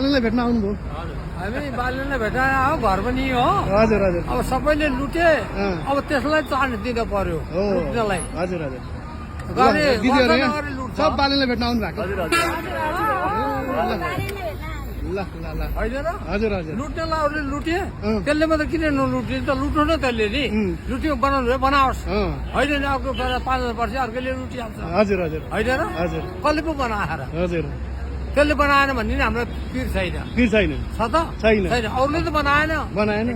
बालनलाई भेट्न आउनुभयो? हामी बालनलाई भेट्न आयो, घर पनि हो। हजुर हजुर। अब सबैले लुटे, अब त्यसलाई चान्स दिनु पर्यो लुट्नलाई। हजुर हजुर। गरे दिदीहरू यहाँ गरे लुट्छ। सब बालनलाई भेट्न आउनु भएको? हजुर ल ल ल। होइन र? हजुर हजुर। लुट्नेलाई अरूले लुटे, त्यसले मात्रै किन नलुट्ने त? लुट्नु न त्यसले नि, लुट्यो बनाउनु भयो बनाओस्। होइन नि अर्को 5,000 वर्ष अर्कोले लुटिहाल्छ। हजुर हजुर। होइन र? हजुर। कसले पो बनाएर? हजुर। त्यसले बनाएन भन्ने नि हाम्रो पिर छैन। पिर छैन? छ त? छैन। छैन, अरूले त बनाएन। बनाएन?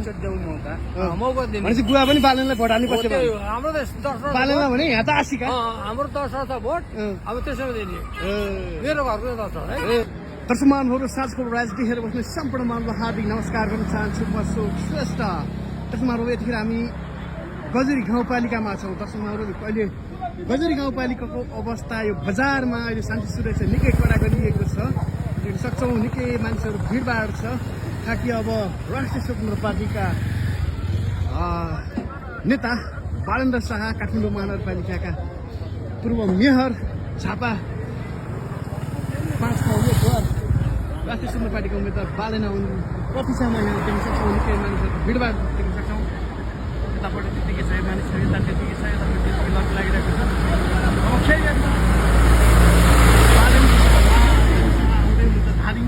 मौका दिने। भनेपछि गुवा पनि बालनलाई भोटाल्नु पर्छ। हाम्रो त 10 बालनलाई भने यहाँ त 80 का? हाम्रो 10 भोट, अब त्यसो दिने। मेरो घरको 10 है। दर्शक महानुभावहरू, साँझको राजनीति हेरेर बस्ने सम्पूर्ण महानुभावलाई हार्दिक नमस्कार गर्न चाहन्छु। म अशोक श्रेष्ठ। दर्शक महानुभाव, यतिखेर हामी गजुरी गाउँपालिकामा छौँ। दर्शक महानुभावहरू, अहिले गजुरी गाउँपालिकाको अवस्था यो बजारमा अहिले शान्ति सुरक्षा निकै कडा गरिएको छ। देख्न सक्छौँ निकै मान्छेहरू भिडभाड छ। ताकि अब राष्ट्रिय स्वतन्त्र पार्टीका नेता बालेन्द्र शाह, काठमाडौँ महानगरपालिकाका पूर्व मेयर, झापा 5 मा उम्मेदवार, राष्ट्रिय स्वतन्त्र पार्टीका उम्मेदवार बालेन हुन्। प्रतीक्षामा यहाँ देख्न सक्छौँ निकै मानिसहरू भिडभाड देख्न सक्छौँ। यतापट्टि त्यतिकै छ मानिसहरू, यता त्यतिकै छ, यतापट्टि त्यतिकै लट लागिरहेको छ। अब फेरि बालेन हुँदै हुन्छ धादिङ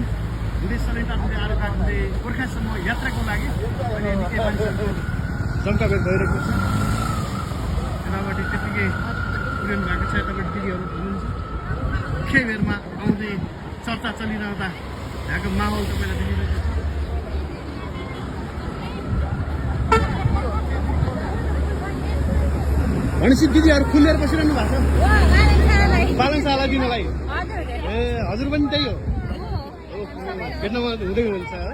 हुँदै सरेटा हुँदै आरोकाट हुँदै गोर्खासम्म यात्राको लागि अहिले निकै मानिसहरूको जम्काभेट भइरहेको छ। यतापट्टि त्यतिकै उड्नु भएको छ, यतापट्टि दिदीहरू हुनुहुन्छ। मुख्य बेरमा आउँदै चर्चा चलिरहँदा यहाँको माहौल तपाईँलाई देखिरहेको छ। भनेपछि दिदीहरू खुलेर बसिरहनु भएको छ बालन शाहलाई दिनलाई? ए हजुर पनि त्यही हो? भेट्नमा हुँदै हुन्छ है?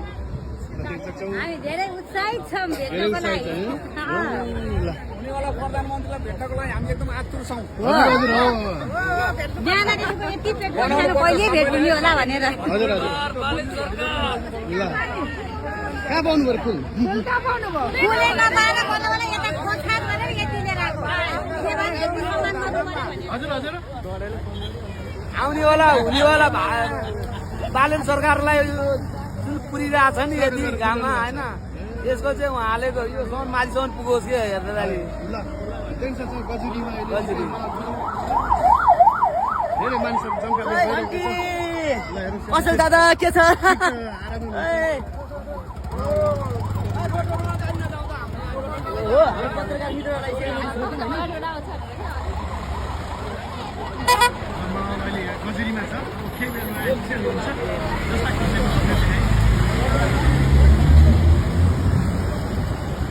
देख्न सक्छौँ धेरै उत्साहित छौँ भेट्नको लागि। उनीवाला प्रधानमन्त्रीलाई भेट्नको लागि हामी एकदम आतुर छौँ। हजुर हजुर। बिहानदेखिको यति पेट परेर कहिले भेट हुने होला भनेर। हजुर हजुर। ल कहाँ पाउनु पऱ्यो फुल? फुल कहाँ पाउनुभयो? फुलै नपाएर मलाई यता खोजखाज गरेर यति लिएर आएको। हजुर हजुर। आउनेवाला हुनेवाला बालेन सरकारलाई जुन पुरिरहेको छ नि यति घाममा होइन, यसको चाहिँ उहाँले यो सम्म माथिसम्म पुगोस् कि हेर्दा ल देख्न सक्छौँ गजुरीमा अहिले धेरै मानिसहरू जम्काभेट भइरहेको छ। असल दादा के छ? अहिले गजुरीमा छ। मुख्य बेरमा हुन्छ जस्ता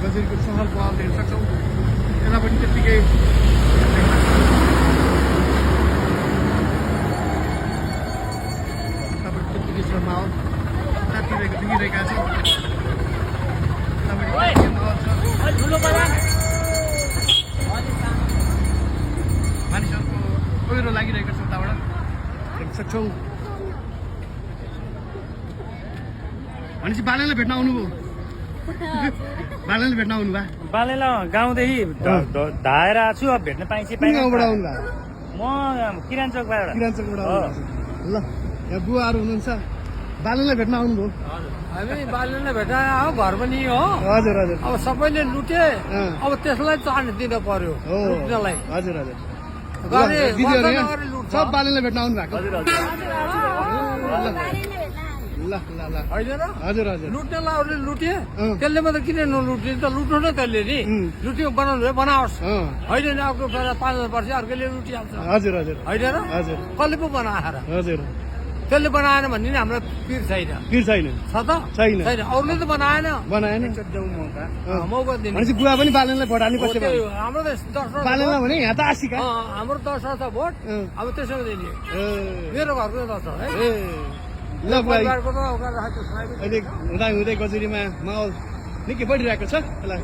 गजुरीको सहल पहल हेर्न सक्छौँ। यता पनि त्यत्तिकै त्यत्तिकै छ माहौल। देखिरहेका छौँ मानिसहरूको पहिरो लागिरहेको छ उताबाट देख्न सक्छौँ। भनेपछि बालेनलाई भेट्न आउनुभयो? बालेनलाई भेट्न आउनु भयो? बालेला गाउँदेखि धाएर आएको छु। अब भेट्न पाइन्छ कुन गाउँबाट आउनु भयो? म किरान चोकबाट। किरान चोकबाट आउनु। ल यहाँ बुवाहरू हुनुहुन्छ, बालेनलाई भेट्न आउनुभयो? हामी बालनलाई भेट्न आयो, घर पनि हो। हजुर हजुर। अब सबैले लुटे, अब त्यसलाई चान्स दिनु पर्यो लुट्नलाई। हजुर हजुर। गरे दिदीहरू यहाँ गरे लुट्छ। सब बालेनलाई भेट्न आउनु भएको? हजुर ल ल ल। होइन र? हजुर हजुर। लुट्नेलाई अरूले लुटे, त्यसले मात्रै किन नलुट्ने त? लुट्नु न त्यसले नि, लुट्यो बनाउनु भयो बनाओस्। होइन नि अर्को 5,000 वर्ष अर्कोले लुटिहाल्छ। हजुर हजुर। होइन र? हजुर। कसले पो बनाएर? हजुर। त्यसले बनाएन भन्ने नि हाम्रो पिर छैन। पिर छैन? छ त? छैन। छैन, अरूले त बनाएन। बनाएन? मौका दिने। भनेपछि गुवा पनि बालेनलाई भोटाल्नु पर्छ। हाम्रो त 10 बालेनलाई भने यहाँ त 80 का? हाम्रो 10 भोट, अब त्यसो दिने। मेरो घरको 10 है। ल बुवा, परिवारको त राखेको छैन। अहिले हुँदा हुँदै गजुरीमा माहौल निकै बढिरहेको छ। यसलाई